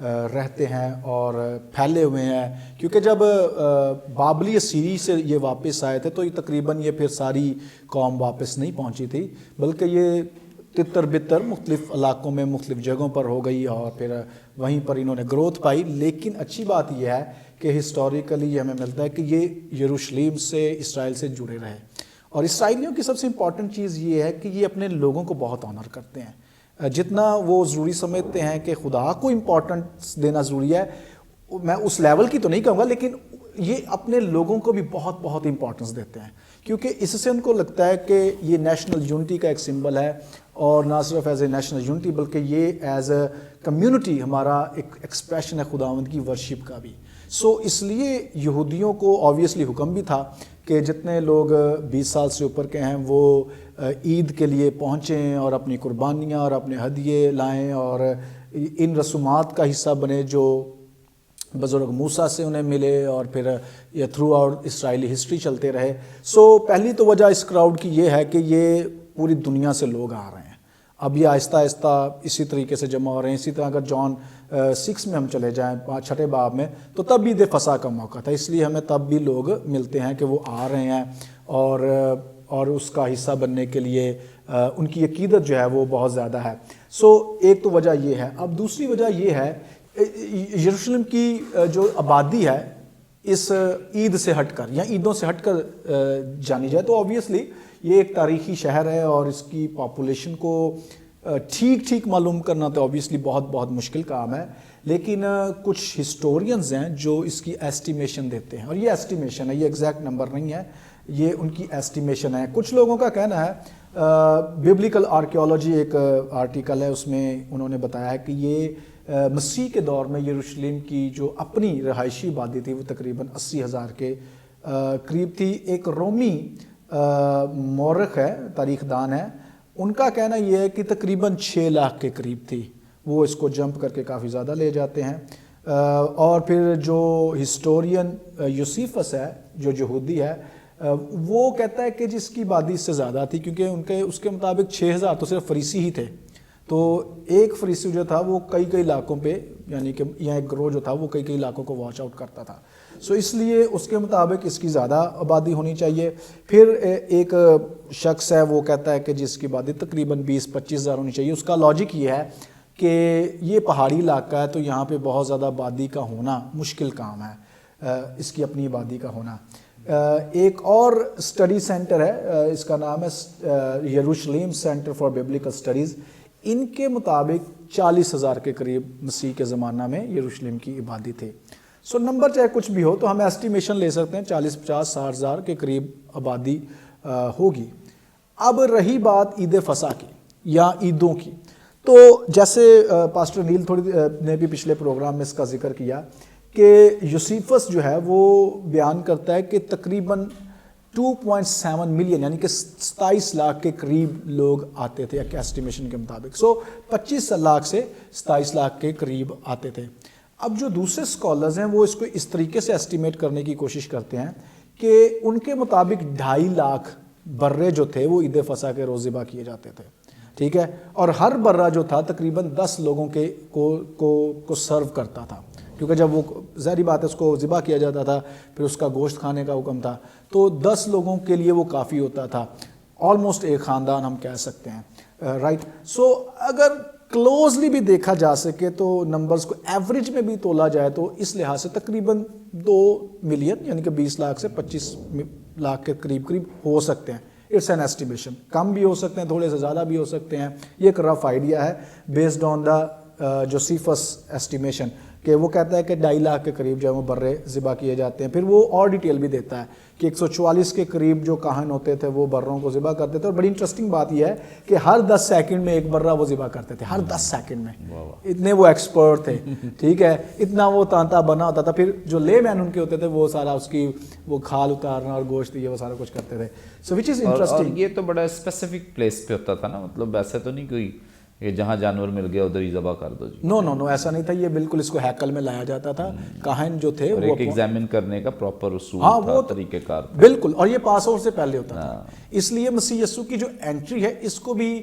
رہتے ہیں اور پھیلے ہوئے ہیں، کیونکہ جب بابلی اسیری سے یہ واپس آئے تھے تو یہ تقریباً یہ پھر ساری قوم واپس نہیں پہنچی تھی، بلکہ یہ تتر بتر مختلف علاقوں میں مختلف جگہوں پر ہو گئی اور پھر وہیں پر انہوں نے گروتھ پائی. لیکن اچھی بات یہ ہے کہ ہسٹوریکلی یہ ہمیں ملتا ہے کہ یہ یروشلم سے اسرائیل سے جڑے رہے، اور اسرائیلیوں کی سب سے امپورٹنٹ چیز یہ ہے کہ یہ اپنے لوگوں کو بہت آنر کرتے ہیں. جتنا وہ ضروری سمجھتے ہیں کہ خدا کو امپورٹنس دینا ضروری ہے، میں اس لیول کی تو نہیں کہوں گا، لیکن یہ اپنے لوگوں کو بھی بہت بہت امپورٹنس دیتے ہیں، کیونکہ اس سے ان کو لگتا ہے کہ یہ نیشنل یونٹی کا ایک سمبل ہے، اور نہ صرف ایز اے نیشنل یونٹی بلکہ یہ ایز اے کمیونٹی ہمارا ایک ایکسپریشن ہے خداوند کی ورشپ کا بھی. سو اس لیے یہودیوں کو آبویسلی حکم بھی تھا کہ جتنے لوگ 20 سال سے اوپر کے ہیں وہ عید کے لیے پہنچیں اور اپنی قربانیاں اور اپنے ہدیے لائیں اور ان رسومات کا حصہ بنے جو بزرگ موسیٰ سے انہیں ملے اور پھر یہ تھرو آؤٹ اسرائیلی ہسٹری چلتے رہے. سو پہلی تو وجہ اس کراؤڈ کی یہ ہے کہ یہ پوری دنیا سے لوگ آ رہے ہیں. اب یہ آہستہ آہستہ اسی طریقے سے جمع ہو رہے ہیں. اسی طرح اگر جان 6 میں ہم چلے جائیں 6 باب میں تو تب عید فصح کا موقع تھا، اس لیے ہمیں تب بھی لوگ ملتے ہیں کہ وہ آ رہے ہیں اور اس کا حصہ بننے کے لیے ان کی عقیدت جو ہے وہ بہت زیادہ ہے. سو ایک تو وجہ یہ ہے. اب دوسری وجہ یہ ہے یروشلم کی جو آبادی ہے اس عید سے ہٹ کر یا عیدوں سے ہٹ کر جانی جائے تو آبویسلی یہ ایک تاریخی شہر ہے اور اس کی پاپولیشن کو ٹھیک معلوم کرنا تو آبویسلی بہت مشکل کام ہے. لیکن کچھ ہسٹورینز ہیں جو اس کی ایسٹیمیشن دیتے ہیں، اور یہ ایسٹیمیشن ہے، یہ ایگزیکٹ نمبر نہیں ہے، یہ ان کی ایسٹیمیشن ہے. کچھ لوگوں کا کہنا ہے، بیبلیکل آرکیولوجی ایک آرٹیکل ہے، اس میں انہوں نے بتایا ہے کہ یہ مسیح کے دور میں یروشلم کی جو اپنی رہائشی آبادی تھی وہ تقریباً 80,000 کے قریب تھی. ایک رومی مورخ ہے، تاریخ دان ہے، ان کا کہنا یہ ہے کہ تقریباً 6 لاکھ کے قریب تھی. وہ اس کو جمپ کر کے کافی زیادہ لے جاتے ہیں. اور پھر جو ہسٹورین یوسیفس ہے جو یہودی ہے وہ کہتا ہے کہ جس کی آبادی اس سے زیادہ تھی، کیونکہ اس کے مطابق 6,000 تو صرف فریسی ہی تھے. تو ایک فریسی جو تھا وہ کئی علاقوں پہ، یعنی کہ یہاں ایک گروہ جو تھا وہ کئی علاقوں کو واچ آؤٹ کرتا تھا. سو اس لیے اس کے مطابق اس کی زیادہ آبادی ہونی چاہیے. پھر ایک شخص ہے وہ کہتا ہے کہ جس کی آبادی تقریباً 20-25 ہزار ہونی چاہیے. اس کا لاجک یہ ہے کہ یہ پہاڑی علاقہ ہے تو یہاں پہ بہت زیادہ آبادی کا ہونا مشکل کام ہے، اس کی اپنی آبادی کا ہونا. ایک اور اسٹڈی سینٹر ہے، اس کا نام ہے یروشلم سینٹر فار بیبلیکل اسٹڈیز. ان کے مطابق 40,000 کے قریب مسیح کے زمانہ میں یروشلم کی آبادی تھی. سو نمبر چاہے کچھ بھی ہو تو ہم ایسٹیمیشن لے سکتے ہیں 40-50-60 ہزار کے قریب آبادی ہوگی. اب رہی بات عید فصح کی یا عیدوں کی، تو جیسے پاسٹر نیل تھوڑی نے بھی پچھلے پروگرام میں اس کا ذکر کیا کہ یوسیفس جو ہے وہ بیان کرتا ہے کہ تقریباً 2.7 ملین یعنی کہ 27 لاکھ کے قریب لوگ آتے تھے ایک ایسٹیمیشن کے مطابق. سو 25 لاکھ سے 27 لاکھ کے قریب آتے تھے. اب جو دوسرے اسکالرز ہیں وہ اس کو اس طریقے سے ایسٹیمیٹ کرنے کی کوشش کرتے ہیں کہ ان کے مطابق 2.5 لاکھ برے جو تھے وہ عید فصح کے روز ذبح کیے جاتے تھے. ٹھیک ہے، اور ہر برہ جو تھا تقریباً 10 لوگوں کے کو سرو کرتا تھا، کیونکہ جب وہ ظاہری بات ہے اس کو ذبح کیا جاتا تھا پھر اس کا گوشت کھانے کا حکم تھا، تو 10 لوگوں کے لیے وہ کافی ہوتا تھا. آلموسٹ ایک خاندان ہم کہہ سکتے ہیں، رائٹ. سو اگر کلوزلی بھی دیکھا جا سکے تو نمبرز کو ایوریج میں بھی تولا جائے تو اس لحاظ سے تقریباً 2 ملین یعنی کہ 20 لاکھ سے 25 لاکھ کے قریب ہو سکتے ہیں. اٹس این ایسٹیمیشن، کم بھی ہو سکتے ہیں، تھوڑے سے زیادہ بھی ہو سکتے ہیں. یہ ایک رف آئیڈیا ہے بیسڈ آن دا جوسیفس ایسٹیمیشن کہ وہ کہتا ہے کہ 2.5 لاکھ کے قریب جو ہے وہ برے ذبح کیے جاتے ہیں. پھر وہ اور ڈیٹیل بھی دیتا ہے کہ 144 کے قریب جو کاہن ہوتے تھے وہ بروں کو ذبح کرتے تھے. اور بڑی انٹرسٹنگ بات یہ ہے کہ ہر 10 سیکنڈ میں ایک برہ وہ ذبح کرتے تھے، ہر 10 سیکنڈ میں. اتنے وہ ایکسپرٹ تھے، ٹھیک ہے، اتنا وہ تانتا بنا ہوتا تھا. پھر جو لے مین ان کے ہوتے تھے وہ سارا اس کی وہ کھال اتارنا اور گوشت یہ وہ سارا کچھ کرتے تھے. سو وچ از انٹرسٹنگ. یہ تو بڑا اسپیسیفک پلیس پہ ہوتا تھا نا، مطلب ایسا تو نہیں کوئی کہ جہاں جانور مل گیا ادھر ہی ذبح کر دو. جی نو ایسا نہیں تھا. یہ بالکل اس کو ہیکل میں لایا جاتا تھا. کاہن جو تھے اور ایک ایگزامن کرنے کا پراپر اصول تھا، طریقہ کار. بالکل، اور یہ پاس آؤٹ سے پہلے ہوتا تھا. اس لیے مسیح یسوع کی جو انٹری ہے اس کو بھی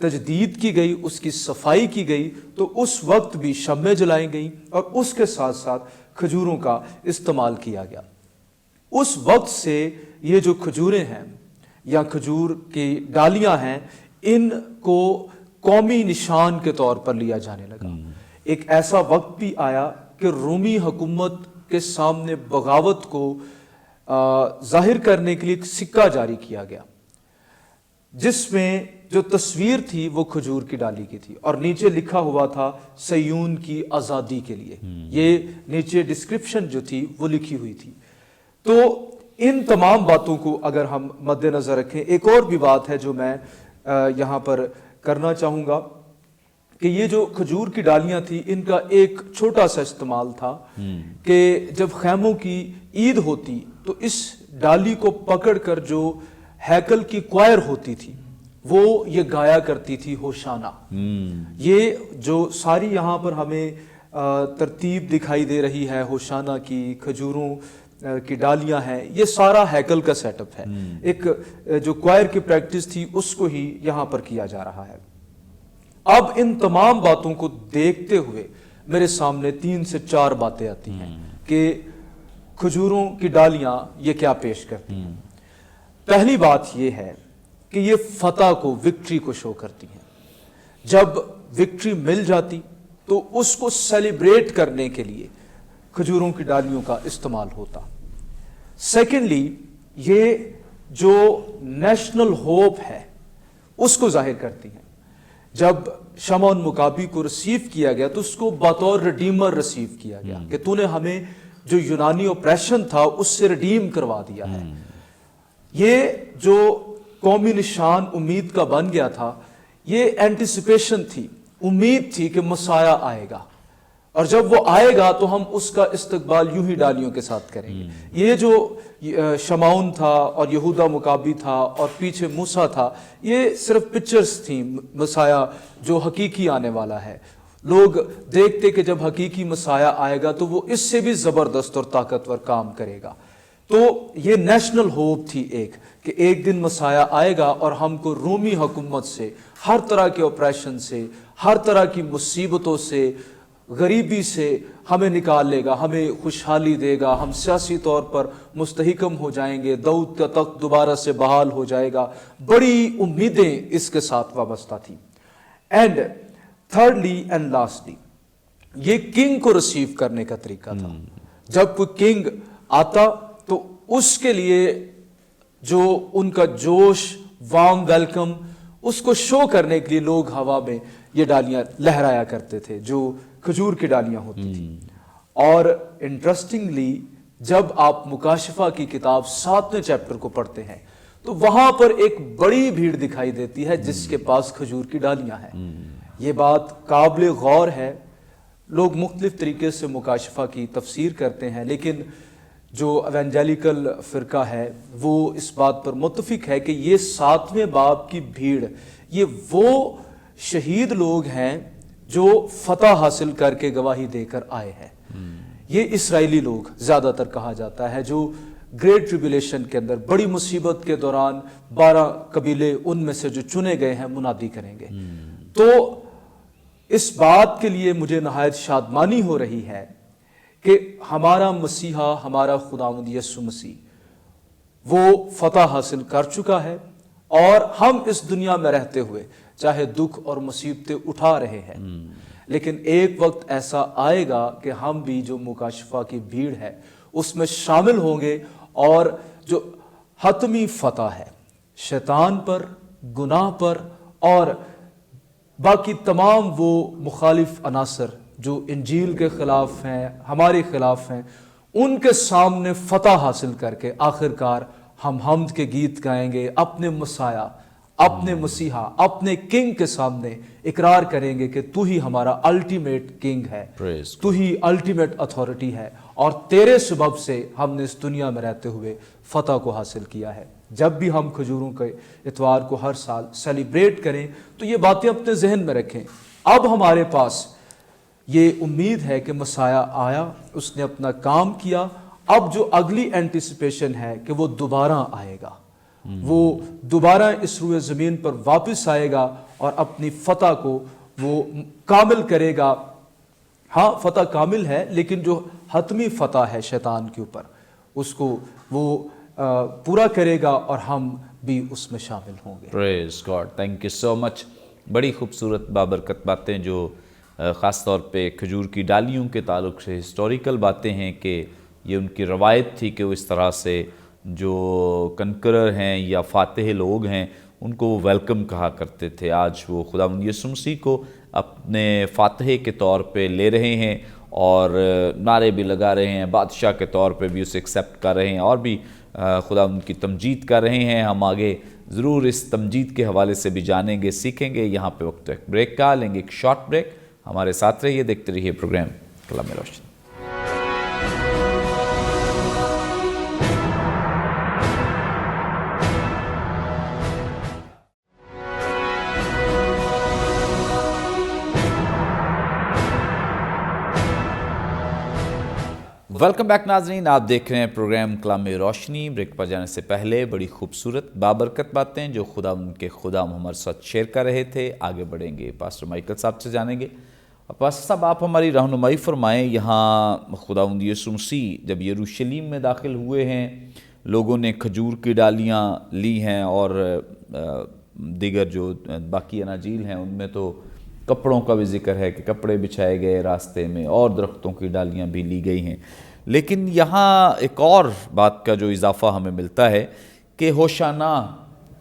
تجدید کی گئی, اس کی صفائی کی گئی, تو اس وقت بھی شمعیں جلائیں گئیں اور اس کے ساتھ ساتھ کھجوروں کا استعمال کیا گیا. اس وقت سے یہ جو کھجوریں ہیں یا کھجور کی ڈالیاں ہیں, ان کو قومی نشان کے طور پر لیا جانے لگا. ایک ایسا وقت بھی آیا کہ رومی حکومت کے سامنے بغاوت کو ظاہر کرنے کے لیے ایک سکہ جاری کیا گیا, جس میں جو تصویر تھی وہ کھجور کی ڈالی کی تھی اور نیچے لکھا ہوا تھا صیون کی آزادی کے لیے. یہ نیچے ڈسکرپشن جو تھی وہ لکھی ہوئی تھی. تو ان تمام باتوں کو اگر ہم مد نظر رکھیں, ایک اور بھی بات ہے جو میں یہاں پر کرنا چاہوں گا کہ یہ جو کھجور کی ڈالیاں تھیں, ان کا ایک چھوٹا سا استعمال تھا کہ جب خیموں کی عید ہوتی تو اس ڈالی کو پکڑ کر جو ہیکل کی کوائر ہوتی تھی وہ یہ گایا کرتی تھی ہوشانہ. یہ جو ساری یہاں پر ہمیں ترتیب دکھائی دے رہی ہے ہوشانہ کی, کھجوروں کی ڈالیاں ہیں, یہ سارا ہیکل کا سیٹ اپ ہے. ایک جو کوائر کی پریکٹس تھی اس کو ہی یہاں پر کیا جا رہا ہے. اب ان تمام باتوں کو دیکھتے ہوئے میرے سامنے 3 سے 4 باتیں آتی ہیں کہ کھجوروں کی ڈالیاں یہ کیا پیش کرتی ہیں. پہلی بات یہ ہے کہ یہ فتح کو, وکٹری کو شو کرتی ہیں. جب وکٹری مل جاتی تو اس کو سیلیبریٹ کرنے کے لیے کھجوروں کی ڈالیوں کا استعمال ہوتا. سیکنڈلی, یہ جو نیشنل ہوپ ہے اس کو ظاہر کرتی ہیں. جب شمعون مکابی کو ریسیو کیا گیا تو اس کو بطور ریڈیمر ریسیو کیا گیا کہ تو نے ہمیں جو یونانی اپریشن تھا اس سے ریڈیم کروا دیا ہے. یہ جو قومی نشان امید کا بن گیا تھا, یہ اینٹیسپیشن تھی, امید تھی کہ مسیح آئے گا, اور جب وہ آئے گا تو ہم اس کا استقبال یوں ہی ڈالیوں کے ساتھ کریں گے. یہ جو شمعون تھا اور یہودا مکابی تھا اور پیچھے موسیٰ تھا, یہ صرف پکچرز تھیں مسیح جو حقیقی آنے والا ہے. لوگ دیکھتے کہ جب حقیقی مسیح آئے گا تو وہ اس سے بھی زبردست اور طاقتور کام کرے گا. تو یہ نیشنل ہوپ تھی ایک کہ ایک دن مسیح آئے گا اور ہم کو رومی حکومت سے, ہر طرح کے آپریشن سے, ہر طرح کی مصیبتوں سے, غریبی سے ہمیں نکال لے گا, ہمیں خوشحالی دے گا, ہم سیاسی طور پر مستحکم ہو جائیں گے, داؤد کا تخت دوبارہ سے بحال ہو جائے گا. بڑی امیدیں اس کے ساتھ وابستہ تھیں. اینڈ تھرڈلی اینڈ لاسٹلی, یہ کنگ کو ریسیو کرنے کا طریقہ تھا. جب کوئی کنگ آتا تو اس کے لیے جو ان کا جوش, وارم ویلکم, اس کو شو کرنے کے لیے لوگ ہوا میں یہ ڈالیاں لہرایا کرتے تھے جو کھجور کی ڈالیاں ہوتی تھیں. اور انٹرسٹنگلی جب آپ مکاشفہ کی کتاب 7ویں چیپٹر کو پڑھتے ہیں تو وہاں پر ایک بڑی بھیڑ دکھائی دیتی ہے جس کے پاس کھجور کی ڈالیاں ہیں. یہ بات قابل غور ہے. لوگ مختلف طریقے سے مکاشفہ کی تفسیر کرتے ہیں, لیکن جو ایونجیلیکل فرقہ ہے وہ اس بات پر متفق ہے کہ یہ 7ویں باب کی بھیڑ یہ وہ شہید لوگ ہیں جو فتح حاصل کر کے گواہی دے کر آئے ہیں. یہ اسرائیلی لوگ زیادہ تر کہا جاتا ہے جو گریٹ ٹریبولیشن کے اندر, بڑی مصیبت کے دوران 12 قبیلے ان میں سے جو چنے گئے ہیں منادی کریں گے. تو اس بات کے لیے مجھے نہایت شادمانی ہو رہی ہے کہ ہمارا مسیحا, ہمارا خداوند یسوع مسیح وہ فتح حاصل کر چکا ہے, اور ہم اس دنیا میں رہتے ہوئے چاہے دکھ اور مصیبتیں اٹھا رہے ہیں, لیکن ایک وقت ایسا آئے گا کہ ہم بھی جو مکاشفہ کی بھیڑ ہے اس میں شامل ہوں گے, اور جو حتمی فتح ہے شیطان پر, گناہ پر اور باقی تمام وہ مخالف عناصر جو انجیل کے خلاف ہیں, ہمارے خلاف ہیں, ان کے سامنے فتح حاصل کر کے آخرکار ہم حمد کے گیت گائیں گے, اپنے مسیح, اپنے مسیحا, اپنے کنگ کے سامنے اقرار کریں گے کہ تو ہی ہمارا الٹیمیٹ کنگ ہے, تو ہی الٹیمیٹ اتھارٹی ہے, اور تیرے سبب سے ہم نے اس دنیا میں رہتے ہوئے فتح کو حاصل کیا ہے. جب بھی ہم کھجوروں کے اتوار کو ہر سال سیلیبریٹ کریں تو یہ باتیں اپنے ذہن میں رکھیں. اب ہمارے پاس یہ امید ہے کہ مسیح آیا, اس نے اپنا کام کیا. اب جو اگلی اینٹیسپیشن ہے کہ وہ دوبارہ آئے گا, وہ دوبارہ اس روئے زمین پر واپس آئے گا, اور اپنی فتح کو وہ کامل کرے گا. ہاں فتح کامل ہے لیکن جو حتمی فتح ہے شیطان کے اوپر اس کو وہ پورا کرے گا اور ہم بھی اس میں شامل ہوں گے. پریز گاڈ, تھینک یو سو مچ. بڑی خوبصورت بابرکت باتیں جو خاص طور پہ کھجور کی ڈالیوں کے تعلق سے ہسٹوریکل باتیں ہیں کہ یہ ان کی روایت تھی کہ وہ اس طرح سے جو کنکرر ہیں یا فاتح لوگ ہیں ان کو وہ ویلکم کہا کرتے تھے. آج وہ خداوند یسوع مسیح کو اپنے فاتح کے طور پہ لے رہے ہیں اور نعرے بھی لگا رہے ہیں, بادشاہ کے طور پہ بھی اسے ایکسیپٹ کر رہے ہیں اور بھی خدا ان کی تمجید کر رہے ہیں. ہم آگے ضرور اس تمجید کے حوالے سے بھی جانیں گے, سیکھیں گے. یہاں پہ وقت ایک بریک کا لیں گے, ایک شارٹ بریک. ہمارے ساتھ رہیے, دیکھتے رہیے پروگرام کلام روشنی. ویلکم بیک ناظرین, آپ دیکھ رہے ہیں پروگرام کلام روشنی. بریک پر جانے سے پہلے بڑی خوبصورت بابرکت باتیں جو خدا ان کے خدام ہمارے ساتھ شیئر کر رہے تھے. آگے بڑھیں گے, پاسٹر مائیکل صاحب سے جانیں گے. پاسٹر صاحب آپ ہماری رہنمائی فرمائیں. یہاں خداوند یسوع مسیح جب یروشلم میں داخل ہوئے ہیں, لوگوں نے کھجور کی ڈالیاں لی ہیں اور دیگر جو باقی اناجیل ہیں ان میں تو کپڑوں کا بھی ذکر ہے کہ کپڑے بچھائے گئے راستے میں اور درختوں کی ڈالیاں بھی لی گئی ہیں. لیکن یہاں ایک اور بات کا جو اضافہ ہمیں ملتا ہے کہ ہوشانہ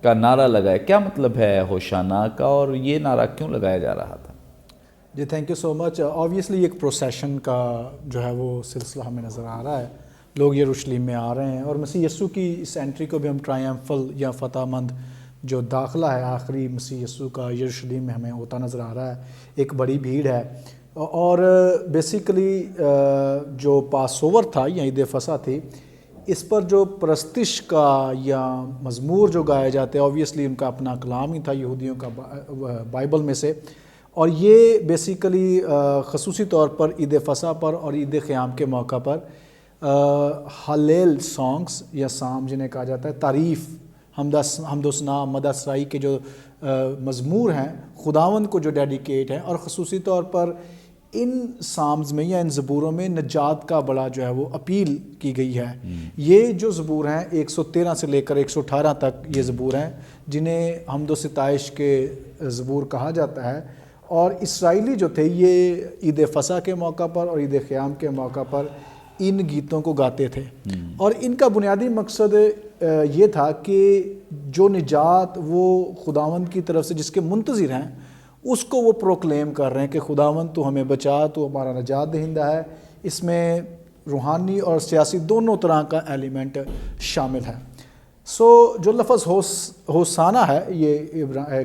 کا نعرہ لگا ہے. کیا مطلب ہے ہوشانہ کا اور یہ نعرہ کیوں لگایا جا رہا تھا؟ جی thank you so much. Obviously ایک پروسیشن کا جو ہے وہ سلسلہ ہمیں نظر آ رہا ہے. لوگ یروشلم میں آ رہے ہیں اور مسیح یسوع کی اس انٹری کو بھی ہم ٹرائمفل یا فتح مند جو داخلہ ہے آخری مسیح یسوع کا یروشلم میں ہمیں ہوتا نظر آ رہا ہے. ایک بڑی بھیڑ ہے اور بیسیکلی جو پاس اوور تھا یا عید فصح تھی, اس پر جو پرستش کا یا مزمور جو گائے جاتے ہیں آبویسلی ان کا اپنا کلام ہی تھا یہودیوں کا بائبل میں سے, اور یہ بیسیکلی خصوصی طور پر عید فصح پر اور عید قیام کے موقع پر ہلیل سانگس یا سام جنہیں کہا جاتا ہے, تعریف, حمد و ثنا, مدح سرائی کے جو مزمور ہیں خداوند کو جو ڈیڈیکیٹ ہیں, اور خصوصی طور پر ان سامز میں یا ان زبوروں میں نجات کا بڑا جو ہے وہ اپیل کی گئی ہے. یہ جو زبور ہیں 113 سے لے کر 118 تک یہ زبور ہیں جنہیں حمد و ستائش کے زبور کہا جاتا ہے. اور اسرائیلی جو تھے یہ عید فصح کے موقع پر اور عید قیام کے موقع پر ان گیتوں کو گاتے تھے, اور ان کا بنیادی مقصد یہ تھا کہ جو نجات وہ خداوند کی طرف سے جس کے منتظر ہیں اس کو وہ پروکلیم کر رہے ہیں کہ خداوند تو ہمیں بچا, تو ہمارا نجات دہندہ ہے. اس میں روحانی اور سیاسی دونوں طرح کا ایلیمنٹ شامل ہے. جو لفظ ہوسانہ ہے, یہ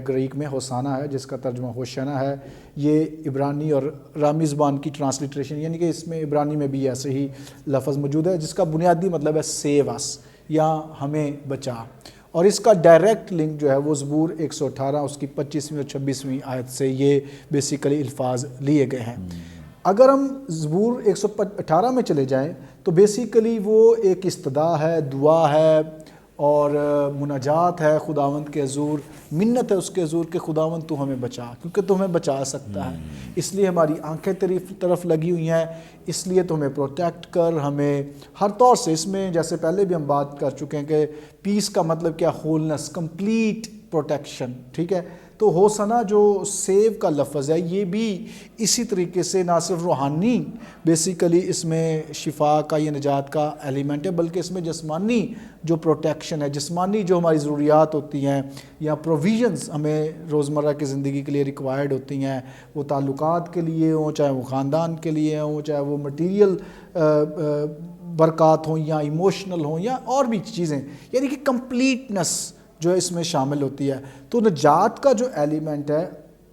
گریک میں ہوسانہ ہے جس کا ترجمہ ہوشانہ ہے. یہ عبرانی اور رامی زبان کی ٹرانسلیٹریشن, یعنی کہ اس میں عبرانی میں بھی ایسے ہی لفظ موجود ہے جس کا بنیادی مطلب ہے سیو اس یا ہمیں بچا. اور اس کا ڈائریکٹ لنک جو ہے وہ زبور 118 اس کی 25ویں اور 26ویں آیت سے یہ بیسیکلی الفاظ لیے گئے ہیں. اگر ہم زبور 118 میں چلے جائیں تو بیسیکلی وہ ایک استدعا ہے, دعا ہے اور مناجات ہے خداوند کے حضور, منت ہے اس کے حضور کہ خداوند تو ہمیں بچا, کیونکہ تو ہمیں بچا سکتا ہے, اس لیے ہماری آنکھیں تیری طرف لگی ہوئی ہیں, اس لیے تو ہمیں پروٹیکٹ کر, ہمیں ہر طور سے. اس میں جیسے پہلے بھی ہم بات کر چکے ہیں کہ پیس کا مطلب کیا, ہولنس, کمپلیٹ پروٹیکشن, ٹھیک ہے. تو ہوسنا جو سیو کا لفظ ہے یہ بھی اسی طریقے سے نہ صرف روحانی بیسیکلی اس میں شفا کا یا نجات کا ایلیمنٹ ہے, بلکہ اس میں جسمانی جو پروٹیکشن ہے, جسمانی جو ہماری ضروریات ہوتی ہیں یا پروویژنز ہمیں روزمرہ کی زندگی کے لیے ریکوائرڈ ہوتی ہیں, وہ تعلقات کے لیے ہوں, چاہے وہ خاندان کے لیے ہوں, چاہے وہ مٹیریل برکات ہوں یا ایموشنل ہوں یا اور بھی چیزیں, یعنی کہ کمپلیٹنس جو اس میں شامل ہوتی ہے. تو نجات کا جو ایلیمنٹ ہے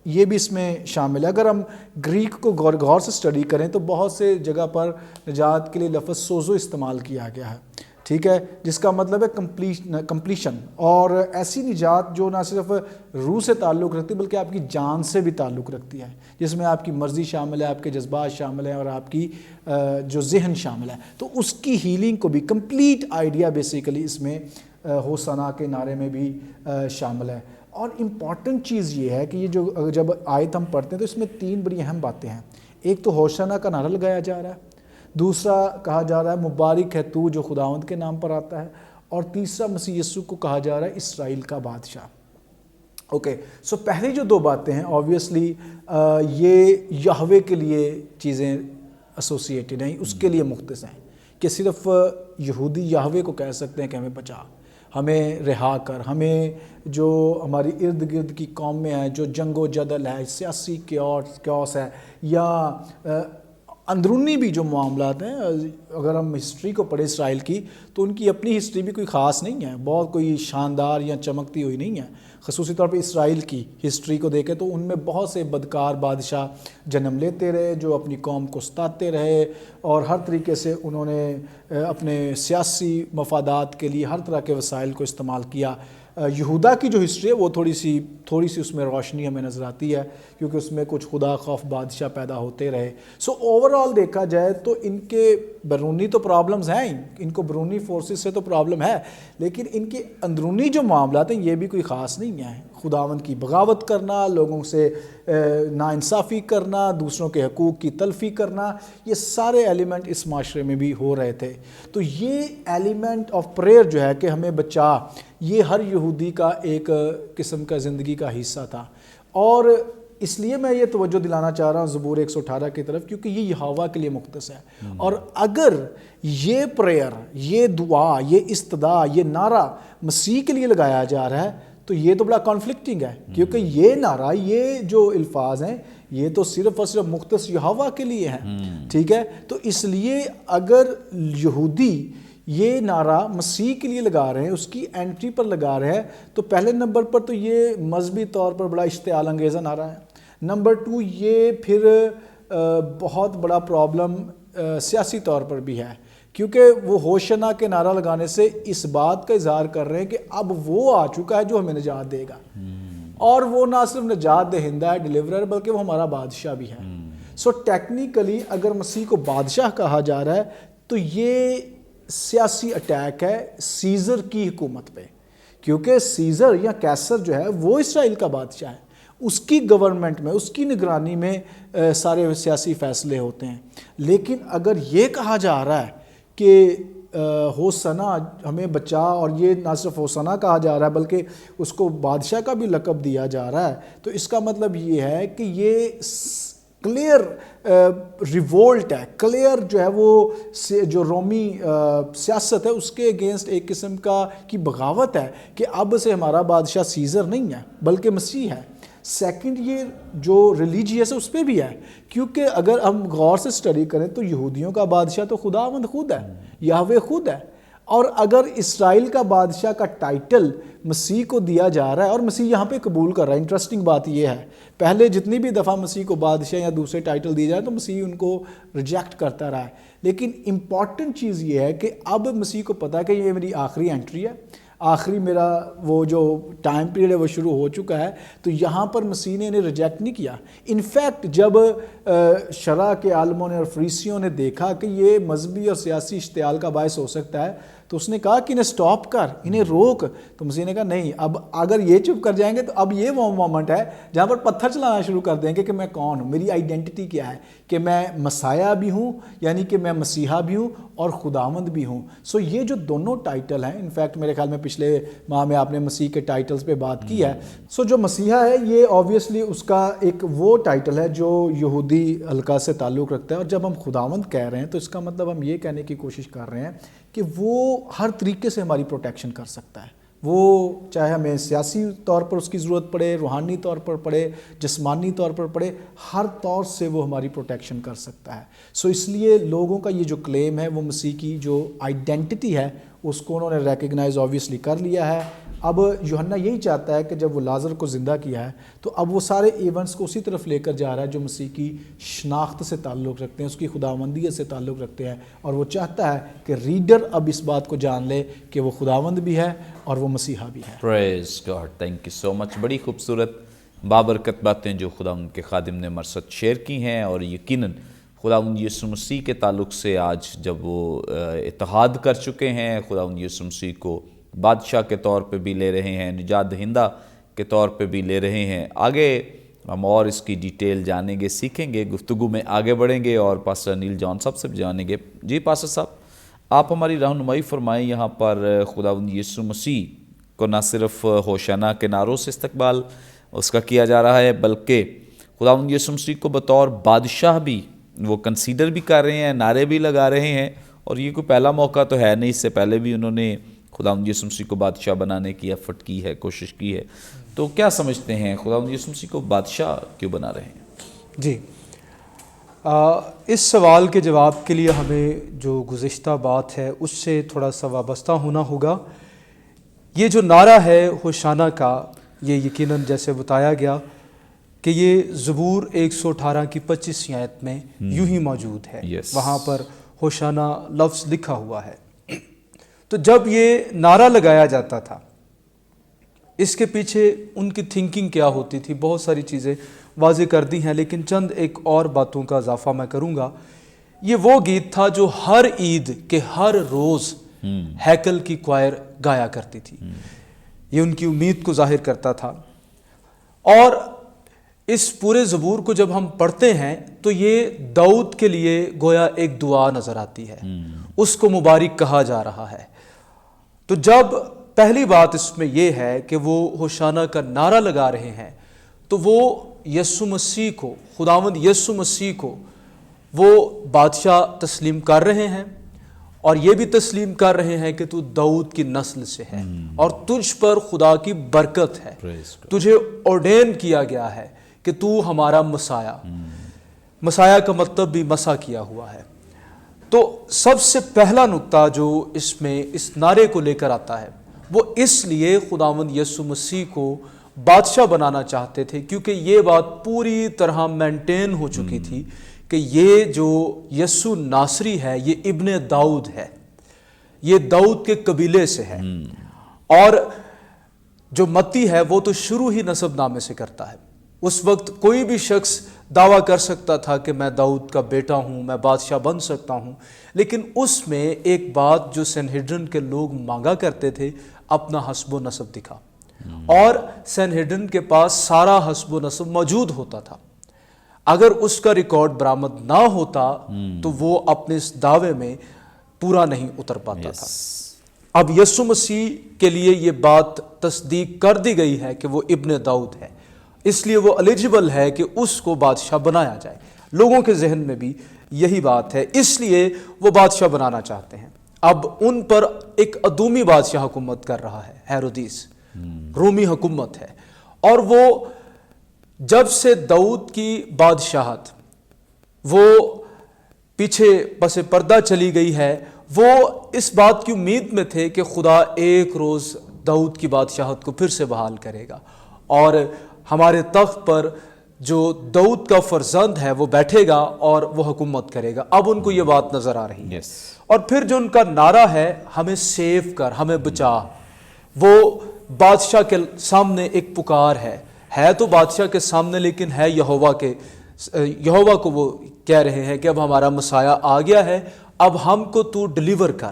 یہ بھی اس میں شامل ہے. اگر ہم گریک کو غور سے اسٹڈی کریں تو بہت سے جگہ پر نجات کے لیے لفظ سوزو استعمال کیا گیا ہے, ٹھیک ہے, جس کا مطلب ہے کمپلیشن, اور ایسی نجات جو نہ صرف روح سے تعلق رکھتی بلکہ آپ کی جان سے بھی تعلق رکھتی ہے, جس میں آپ کی مرضی شامل ہے, آپ کے جذبات شامل ہیں اور آپ کی جو ذہن شامل ہے. تو اس کی ہیلنگ کو بھی کمپلیٹ آئیڈیا بیسیکلی اس میں ہوسانہ کے نعرے میں بھی شامل ہے. اور امپورٹنٹ چیز یہ ہے کہ یہ جو جب آیت ہم پڑھتے ہیں تو اس میں 3 بڑی اہم باتیں ہیں. ایک تو ہوشنا کا نعرہ لگایا جا رہا ہے, دوسرا کہا جا رہا ہے مبارک ہے تو جو خداوند کے نام پر آتا ہے, اور تیسرا مسیح یسوع کو کہا جا رہا ہے اسرائیل کا بادشاہ. اوکے, سو پہلی جو 2 باتیں ہیں آبویسلی یہ یہوے کے لیے چیزیں ایسوسیٹڈ ہیں, اس کے لیے مختص ہیں کہ صرف یہودی یہوے کو کہہ سکتے ہیں کہ ہمیں بچا, ہمیں رہا کر, ہمیں جو ہماری ارد گرد کی قومیں ہیں, جو جنگ و جدل ہے, سیاسی کیوس ہے, یا اندرونی بھی جو معاملات ہیں, اگر ہم ہسٹری کو پڑھیں اسرائیل کی تو ان کی اپنی ہسٹری بھی کوئی خاص نہیں ہے, بہت کوئی شاندار یا چمکتی ہوئی نہیں ہے. خصوصی طور پہ اسرائیل کی ہسٹری کو دیکھیں تو ان میں بہت سے بدکار بادشاہ جنم لیتے رہے جو اپنی قوم کو ستاتے رہے, اور ہر طریقے سے انہوں نے اپنے سیاسی مفادات کے لیے ہر طرح کے وسائل کو استعمال کیا. یہودا کی جو ہسٹری ہے وہ تھوڑی سی اس میں روشنی ہمیں نظر آتی ہے, کیونکہ اس میں کچھ خدا خوف بادشاہ پیدا ہوتے رہے. سو اوورآل دیکھا جائے تو ان کے بیرونی تو پرابلمز ہیں, ان کو بیرونی فورسز سے تو پرابلم ہے, لیکن ان کے اندرونی جو معاملات ہیں یہ بھی کوئی خاص نہیں ہیں. خداوند کی بغاوت کرنا, لوگوں سے ناانصافی کرنا, دوسروں کے حقوق کی تلفی کرنا, یہ سارے ایلیمنٹ اس معاشرے میں بھی ہو رہے تھے. تو یہ ایلیمنٹ آف پریئر جو ہے کہ ہمیں بچا, یہ ہر یہودی کا ایک قسم کا زندگی کا حصہ تھا. اور اس لیے میں یہ توجہ دلانا چاہ رہا ہوں زبور 118 کی طرف, کیونکہ یہ یہوہ کے لیے مختص ہے. اور اگر یہ پریئر, یہ دعا, یہ استدعا, یہ نعرہ مسیح کے لیے لگایا جا رہا ہے تو یہ تو بڑا کانفلکٹنگ ہے, کیونکہ یہ نعرہ, یہ جو الفاظ ہیں یہ تو صرف اور صرف مختص یہوہ کے لیے ہیں. ٹھیک ہے, تو اس لیے اگر یہودی یہ نعرہ مسیح کے لیے لگا رہے ہیں, اس کی انٹری پر لگا رہے ہیں, تو پہلے نمبر پر تو یہ مذہبی طور پر بڑا اشتعال انگیزہ نعرہ ہے. نمبر 2 یہ پھر بہت بڑا پرابلم سیاسی طور پر بھی ہے, کیونکہ وہ ہوشنا کے نعرہ لگانے سے اس بات کا اظہار کر رہے ہیں کہ اب وہ آ چکا ہے جو ہمیں نجات دے گا, اور وہ نہ صرف نجات دہندہ ہے, ڈیلیورر, بلکہ وہ ہمارا بادشاہ بھی ہے. سو ٹیکنیکلی اگر مسیح کو بادشاہ کہا جا رہا ہے تو یہ سیاسی اٹیک ہے سیزر کی حکومت پہ, کیونکہ سیزر یا کیسر جو ہے وہ اسرائیل کا بادشاہ ہے, اس کی گورنمنٹ میں, اس کی نگرانی میں سارے سیاسی فیصلے ہوتے ہیں. لیکن اگر یہ کہا جا رہا ہے کہ ہوسنا ہمیں بچا, اور یہ نہ صرف ہوسنا کہا جا رہا ہے بلکہ اس کو بادشاہ کا بھی لقب دیا جا رہا ہے, تو اس کا مطلب یہ ہے کہ یہ کلیئر ریوولٹ ہے, کلیئر جو ہے وہ جو رومی سیاست ہے اس کے اگینسٹ ایک قسم کی بغاوت ہے کہ اب سے ہمارا بادشاہ سیزر نہیں ہے بلکہ مسیح ہے. سیکنڈ, یہ جو ریلیجیس ہے اس پہ بھی ہے, کیونکہ اگر ہم غور سے سٹڈی کریں تو یہودیوں کا بادشاہ تو خداوند خود ہے, یہوہ خود ہے, اور اگر اسرائیل کا بادشاہ کا ٹائٹل مسیح کو دیا جا رہا ہے اور مسیح یہاں پہ قبول کر رہا ہے. انٹرسٹنگ بات یہ ہے, پہلے جتنی بھی دفعہ مسیح کو بادشاہ یا دوسرے ٹائٹل دیے جائے تو مسیح ان کو ریجیکٹ کرتا رہا ہے, لیکن امپورٹنٹ چیز یہ ہے کہ اب مسیح کو پتا ہے کہ یہ میری آخری انٹری ہے, آخری میرا وہ جو ٹائم پیریڈ ہے وہ شروع ہو چکا ہے, تو یہاں پر مسیح نے انہیں ریجیکٹ نہیں کیا. انفیکٹ جب شرع کے عالموں نے اور فریسیوں نے دیکھا کہ یہ مذہبی اور سیاسی اشتعال کا باعث ہو سکتا ہے تو اس نے کہا کہ انہیں سٹاپ کر, انہیں روک, تو مسیح نے کہا نہیں, اب اگر یہ چپ کر جائیں گے تو اب یہ وہ مومنٹ ہے جہاں پر پتھر چلانا شروع کر دیں گے کہ میں کون ہوں, میری آئیڈینٹی کیا ہے, کہ میں مسیح بھی ہوں, یعنی کہ میں مسیحا بھی ہوں اور خداوند بھی ہوں. سو یہ جو دونوں ٹائٹل ہیں, انفیکٹ میرے خیال میں پچھلے ماہ میں آپ نے مسیح کے ٹائٹلز پہ بات کی ہے. سو جو مسیحا ہے یہ آبویسلی اس کا ایک وہ ٹائٹل ہے جو یہودی حلقہ سے تعلق رکھتا ہے, اور جب ہم خداوند کہہ رہے ہیں تو اس کا مطلب ہم یہ کہنے کی کوشش کر رہے ہیں کہ وہ ہر طریقے سے ہماری پروٹیکشن کر سکتا ہے, وہ چاہے ہمیں سیاسی طور پر اس کی ضرورت پڑے, روحانی طور پر پڑے, جسمانی طور پر پڑے, ہر طور سے وہ ہماری پروٹیکشن کر سکتا ہے. سو اس لیے لوگوں کا یہ جو کلیم ہے وہ مسیح کی جو آئیڈینٹی ہے اس کو انہوں نے ریکگنائز آبویسلی کر لیا ہے. اب یوحنا یہی چاہتا ہے کہ جب وہ لازر کو زندہ کیا ہے تو اب وہ سارے ایونٹس کو اسی طرف لے کر جا رہا ہے جو مسیح کی شناخت سے تعلق رکھتے ہیں, اس کی خداوندیت سے تعلق رکھتے ہیں, اور وہ چاہتا ہے کہ ریڈر اب اس بات کو جان لے کہ وہ خداوند بھی ہے اور وہ مسیحا بھی ہے. پریز گاڈ, تھینک یو سو مچ. بڑی خوبصورت بابرکت باتیں جو خداوند کے خادم نے مرصد شیئر کی ہیں, اور یقیناً خداوند یسوع مسیح کے تعلق سے آج جب وہ اتحاد کر چکے ہیں, خداوند یسوع مسیح کو بادشاہ کے طور پہ بھی لے رہے ہیں, نجات دہندہ کے طور پہ بھی لے رہے ہیں. آگے ہم اور اس کی ڈیٹیل جانیں گے, سیکھیں گے, گفتگو میں آگے بڑھیں گے اور پاسٹر انیل جان صاحب سے بھی جانیں گے. جی پاسٹر صاحب, آپ ہماری رہنمائی فرمائیں. یہاں پر خداوند یسوع مسیح کو نہ صرف ہوشانہ کے نعروں سے استقبال اس کا کیا جا رہا ہے, بلکہ خداوند یسوع مسیح کو بطور بادشاہ بھی وہ کنسیڈر بھی کر رہے ہیں, نعرے بھی لگا رہے ہیں. اور یہ کوئی پہلا موقع تو ہے نہیں, اس سے پہلے بھی انہوں نے خداوند یسوع مسیح کو بادشاہ بنانے کی ایفرٹ کی ہے, کوشش کی ہے. تو کیا سمجھتے ہیں خداوند یسوع مسیح کو بادشاہ کیوں بنا رہے ہیں؟ جی, اس سوال کے جواب کے لیے ہمیں جو گزشتہ بات ہے اس سے تھوڑا سا وابستہ ہونا ہوگا. یہ جو نعرہ ہے ہوشانہ کا, یہ یقیناً جیسے بتایا گیا کہ یہ زبور 118 کی 25 آیت میں یوں ہی موجود ہے. وہاں پر ہوشانہ لفظ لکھا ہوا ہے. تو جب یہ نعرہ لگایا جاتا تھا, اس کے پیچھے ان کی تھنکنگ کیا ہوتی تھی, بہت ساری چیزیں واضح کر دی ہیں, لیکن چند ایک اور باتوں کا اضافہ میں کروں گا. یہ وہ گیت تھا جو ہر عید کے ہر روز ہیکل کی کوائر گایا کرتی تھی. یہ ان کی امید کو ظاہر کرتا تھا. اور اس پورے زبور کو جب ہم پڑھتے ہیں تو یہ داؤد کے لیے گویا ایک دعا نظر آتی ہے, اس کو مبارک کہا جا رہا ہے. تو جب پہلی بات اس میں یہ ہے کہ وہ ہوشانہ کا نعرہ لگا رہے ہیں, تو وہ یسوع مسیح کو, خداوند یسوع مسیح کو وہ بادشاہ تسلیم کر رہے ہیں, اور یہ بھی تسلیم کر رہے ہیں کہ تو داؤد کی نسل سے ہے اور تجھ پر خدا کی برکت ہے, تجھے ordain کیا گیا ہے کہ تو ہمارا مسایہ. مسایہ کا مطلب بھی مسا کیا ہوا ہے. تو سب سے پہلا نقطہ جو اس میں اس نعرے کو لے کر آتا ہے, وہ اس لیے خداوند یسوع مسیح کو بادشاہ بنانا چاہتے تھے کیونکہ یہ بات پوری طرح مینٹین ہو چکی تھی کہ یہ جو یسوع ناصری ہے یہ ابن داؤد ہے, یہ داؤد کے قبیلے سے ہے. اور جو متی ہے وہ تو شروع ہی نسب نامے سے کرتا ہے. اس وقت کوئی بھی شخص دعویٰ کر سکتا تھا کہ میں داؤد کا بیٹا ہوں, میں بادشاہ بن سکتا ہوں, لیکن اس میں ایک بات جو سینہیڈرن کے لوگ مانگا کرتے تھے, اپنا حسب و نسب دکھا. اور سینہیڈرن کے پاس سارا حسب و نسب موجود ہوتا تھا. اگر اس کا ریکارڈ برآمد نہ ہوتا تو وہ اپنے اس دعوے میں پورا نہیں اتر پاتا تھا. اب یسوع مسیح کے لیے یہ بات تصدیق کر دی گئی ہے کہ وہ ابن داؤد ہے, اس لیے وہ ایلیجیبل ہے کہ اس کو بادشاہ بنایا جائے. لوگوں کے ذہن میں بھی یہی بات ہے, اس لیے وہ بادشاہ بنانا چاہتے ہیں. اب ان پر ایک ادومی بادشاہ حکومت کر رہا ہے, ہیرودیس, رومی حکومت ہے. اور وہ جب سے داؤد کی بادشاہت وہ پیچھے پس پردہ چلی گئی ہے, وہ اس بات کی امید میں تھے کہ خدا ایک روز داؤد کی بادشاہت کو پھر سے بحال کرے گا اور ہمارے تخت پر جو داؤد کا فرزند ہے وہ بیٹھے گا اور وہ حکومت کرے گا. اب ان کو یہ بات نظر آ رہی ہے. اور پھر جو ان کا نعرہ ہے, ہمیں سیو کر, ہمیں بچا, وہ بادشاہ کے سامنے ایک پکار ہے تو بادشاہ کے سامنے, لیکن ہے یہوہ کو وہ کہہ رہے ہیں کہ اب ہمارا مسایہ آ گیا ہے, اب ہم کو تو ڈیلیور کر.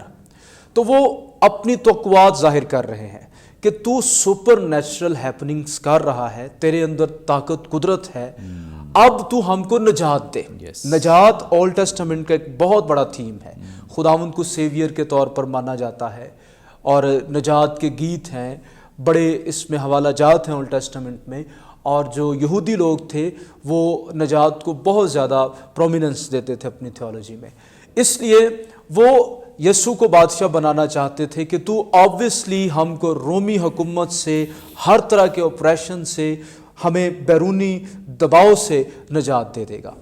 تو وہ اپنی توقعات ظاہر کر رہے ہیں کہ تو سپر نیچرل ہیپننگز کر رہا ہے, تیرے اندر طاقت قدرت ہے, اب تو ہم کو نجات دے. نجات اولڈ ٹیسٹمنٹ کا ایک بہت بڑا تھیم ہے. خداوند کو سیویئر کے طور پر مانا جاتا ہے اور نجات کے گیت ہیں, بڑے اس میں حوالہ جات ہیں اولڈ ٹیسٹمنٹ میں. اور جو یہودی لوگ تھے وہ نجات کو بہت زیادہ پرومیننس دیتے تھے اپنی تھیولوجی میں. اس لیے وہ یسوع کو بادشاہ بنانا چاہتے تھے کہ تو آبویسلی ہم کو رومی حکومت سے, ہر طرح کے آپریشن سے, ہمیں بیرونی دباؤ سے نجات دے دے گا.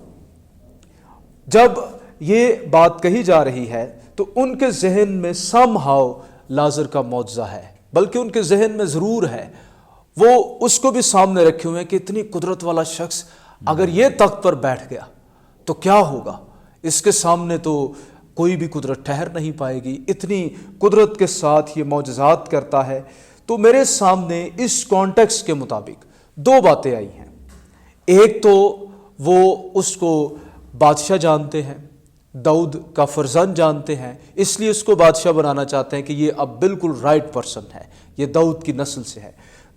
جب یہ بات کہی جا رہی ہے تو ان کے ذہن میں سم ہاؤ لازر کا معجزہ ہے, بلکہ ان کے ذہن میں ضرور ہے. وہ اس کو بھی سامنے رکھے ہوئے ہیں کہ اتنی قدرت والا شخص اگر یہ تخت پر بیٹھ گیا تو کیا ہوگا, اس کے سامنے تو کوئی بھی قدرت ٹھہر نہیں پائے گی. اتنی قدرت کے ساتھ یہ معجزات کرتا ہے. تو میرے سامنے اس کانٹیکسٹ کے مطابق دو باتیں آئی ہیں. ایک تو وہ اس کو بادشاہ جانتے ہیں, داؤد کا فرزند جانتے ہیں, اس لیے اس کو بادشاہ بنانا چاہتے ہیں کہ یہ اب بالکل رائٹ پرسن ہے, یہ داؤد کی نسل سے ہے.